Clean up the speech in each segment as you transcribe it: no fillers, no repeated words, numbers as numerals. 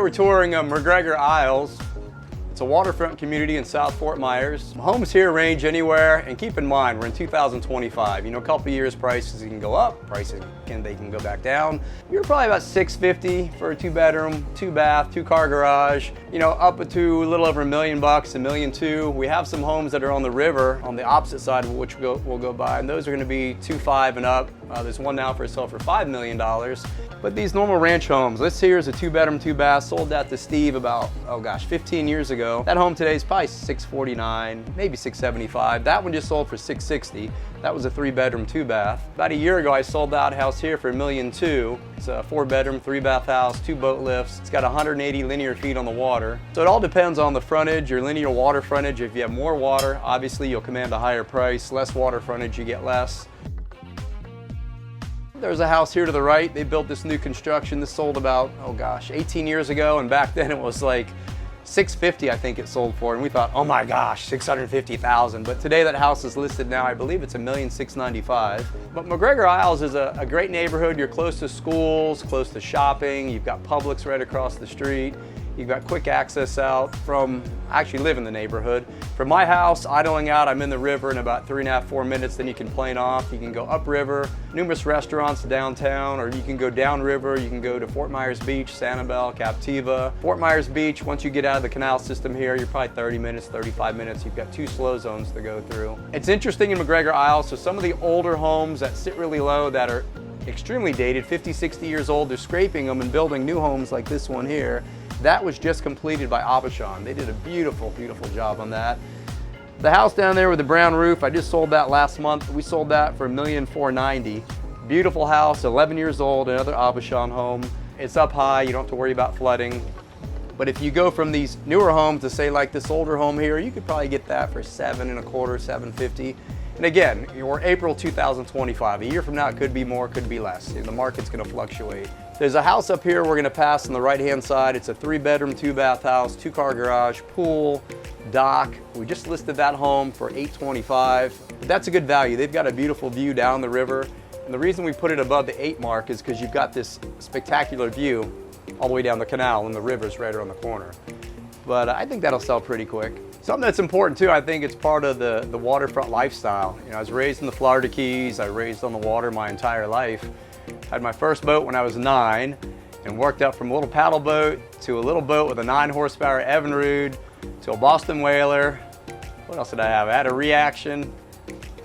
we're touring McGregor Isles. It's a waterfront community in South Fort Myers. Homes here range anywhere, and keep in mind, we're in 2025. You know, a couple of years prices can go up, they can go back down. You're probably about $650 for a 2-bedroom, 2-bath, 2-car garage. You know, up to a little over $1 million, $1.2 million. We have some homes that are on the river, on the opposite side of which we'll go by, and those are gonna be 2.5 and up. There's one now for sale for $5 million. But these normal ranch homes, this here is a 2-bedroom, 2-bath, sold that to Steve about, 15 years ago. That home today is probably $649, maybe $675. That one just sold for $660. That was a 3-bedroom, 2-bath. About a year ago, I sold that house here for $1.2 million. It's a 4-bedroom, 3-bath house, 2 boat lifts. It's got 180 linear feet on the water. So it all depends on the frontage, your linear water frontage. If you have more water, obviously you'll command a higher price. Less water frontage, you get less. There's a house here to the right. They built this new construction. This sold about, 18 years ago, and back then it was like $650, I think it sold for, and we thought, oh my gosh, $650,000. But today that house is listed now, I believe it's $1,695,000. But McGregor Isles is a great neighborhood. You're close to schools, close to shopping. You've got Publix right across the street. You've got quick access out from, I actually live in the neighborhood. From my house, idling out, I'm in the river in about 3.5, 4 minutes, then you can plane off. You can go upriver, numerous restaurants downtown, or you can go downriver. You can go to Fort Myers Beach, Sanibel, Captiva. Fort Myers Beach, once you get out of the canal system here, you're probably 30 minutes, 35 minutes. You've got 2 slow zones to go through. It's interesting in McGregor Isles, so some of the older homes that sit really low that are extremely dated, 50, 60 years old, they're scraping them and building new homes like this one here. That was just completed by Abashan. They did a beautiful, beautiful job on that. The house down there with the brown roof, I just sold that last month. We sold that for $1,490,000. Beautiful house, 11 years old, another Abashan home. It's up high, you don't have to worry about flooding. But if you go from these newer homes to say like this older home here, you could probably get that for $7.25, $750. And again, we're April 2025. A year from now, it could be more, it could be less. The market's gonna fluctuate. There's a house up here we're gonna pass on the right-hand side. It's a 3-bedroom, 2-bath house, 2-car garage, pool, dock. We just listed that home for $825,000. That's a good value. They've got a beautiful view down the river. And the reason we put it above the 8 mark is because you've got this spectacular view all the way down the canal, and the river's right around the corner. But I think that'll sell pretty quick. Something that's important too, I think it's part of the waterfront lifestyle. You know, I was raised in the Florida Keys. I raised on the water my entire life. Had my first boat when I was 9 and worked up from a little paddle boat to a little boat with a 9-horsepower Evinrude to a Boston Whaler. What else did I have? I had a Reaction.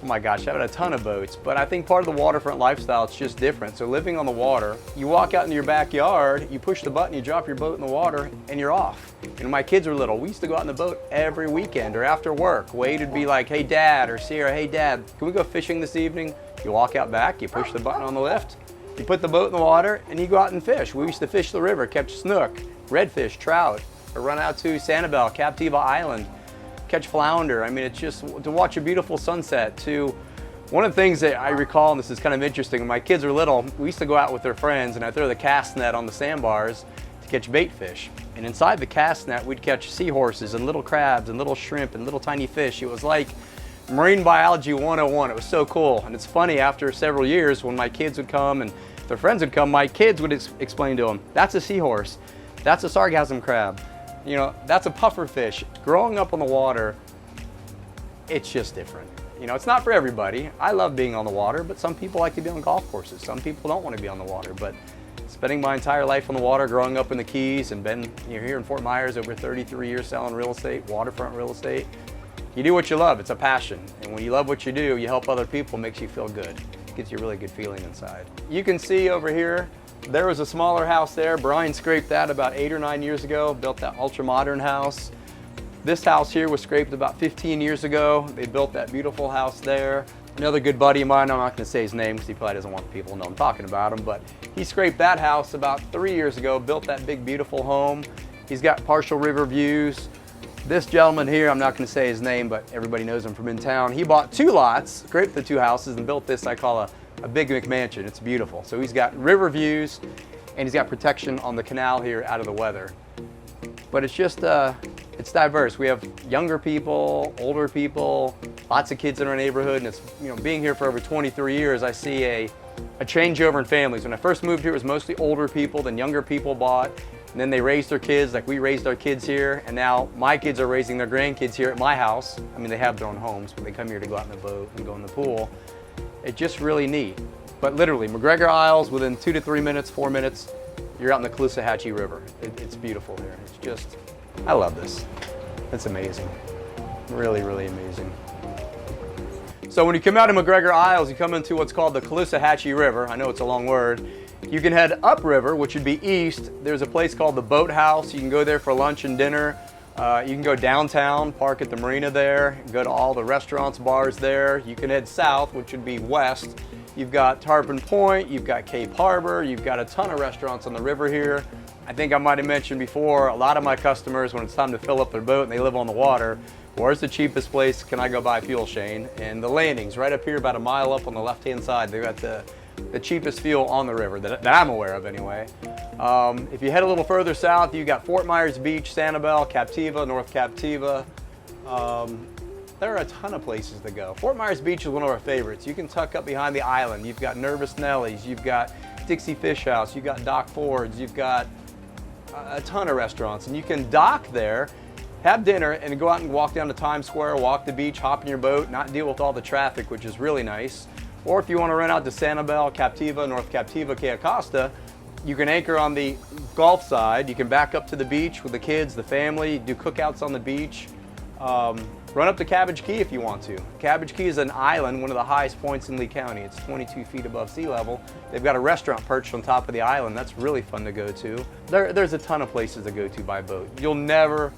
Oh my gosh, I had a ton of boats. But I think part of the waterfront lifestyle, it's just different. So living on the water, you walk out into your backyard, you push the button, you drop your boat in the water, and you're off. You know, my kids were little. We used to go out in the boat every weekend or after work. Wade would be like, hey Dad, or Sierra, hey Dad, can we go fishing this evening? You walk out back, you push the button on the lift, you put the boat in the water, and you go out and fish. We used to fish the river, catch snook, redfish, trout, or run out to Sanibel, Captiva Island, catch flounder. I mean, it's just to watch a beautiful sunset. To one of the things that I recall, and this is kind of interesting, when my kids were little, we used to go out with their friends, and I'd throw the cast net on the sandbars to catch bait fish. And inside the cast net, we'd catch seahorses and little crabs and little shrimp and little tiny fish. It was like Marine Biology 101. It was so cool. And it's funny, after several years, when my kids would come and their friends would come, my kids would explain to them, that's a seahorse, that's a sargassum crab, you know, that's a puffer fish. Growing up on the water, it's just different. You know, it's not for everybody. I love being on the water, but some people like to be on golf courses. Some people don't want to be on the water. But spending my entire life on the water, growing up in the Keys, and been here in Fort Myers over 33 years selling real estate, waterfront real estate, you do what you love. It's a passion. And when you love what you do, you help other people, it makes you feel good. It gives you a really good feeling inside. You can see over here, there was a smaller house there. Brian scraped that about 8 or 9 years ago, built that ultra-modern house. This house here was scraped about 15 years ago. They built that beautiful house there. Another good buddy of mine, I'm not gonna say his name because he probably doesn't want people to know I'm talking about him, but he scraped that house about 3 years ago, built that big, beautiful home. He's got partial river views. This gentleman here, I'm not gonna say his name, but everybody knows him from in town. He bought 2 lots, scraped the 2 houses, and built this I call a big McMansion. It's beautiful. So he's got river views, and he's got protection on the canal here out of the weather. But it's just, it's diverse. We have younger people, older people, lots of kids in our neighborhood, and it's, you know, being here for over 23 years, I see a changeover in families. When I first moved here, it was mostly older people, then younger people bought, And then they raise their kids like we raised our kids here, and now my kids are raising their grandkids here at my house. I mean, they have their own homes, but they come here to go out in the boat and go in the pool. It's just really neat. But literally, McGregor Isles, within 2 to 3 minutes, 4 minutes, you're out in the Caloosahatchee River. It's beautiful there. It's just, I love this. It's amazing. Really, really amazing. So when you come out of McGregor Isles, you come into what's called the Caloosahatchee River. I know it's a long word. You can head upriver, which would be east. There's a place called the Boathouse. You can go there for lunch and dinner. You can go downtown, park at the marina there, go to all the restaurants, bars there. You can head south, which would be west. You've got Tarpon Point, you've got Cape Harbor, you've got a ton of restaurants on the river here. I think I might have mentioned before, a lot of my customers, when it's time to fill up their boat and they live on the water, where's the cheapest place can I go buy fuel, Shane? And the landings, right up here about a mile up on the left-hand side, they've got the cheapest fuel on the river that I'm aware of anyway. If you head a little further south, you got Fort Myers Beach, Sanibel, Captiva, North Captiva. There are a ton of places to go. Fort Myers Beach is one of our favorites. You can tuck up behind the island. You've got Nervous Nellies, you've got Dixie Fish House, you've got Doc Ford's, you've got a ton of restaurants. And you can dock there, have dinner, and go out and walk down to Times Square, walk the beach, hop in your boat, not deal with all the traffic, which is really nice. Or if you want to run out to Sanibel, Captiva, North Captiva, Key Acosta, you can anchor on the Gulf side. You can back up to the beach with the kids, the family, do cookouts on the beach. Run up to Cabbage Key if you want to. Cabbage Key is an island, one of the highest points in Lee County. It's 22 feet above sea level. They've got a restaurant perched on top of the island. That's really fun to go to. There's a ton of places to go to by boat. You'll never,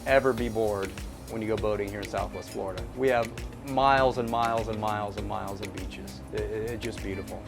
ever be bored when you go boating here in Southwest Florida. We have miles and miles and miles and miles of beaches. It's just beautiful.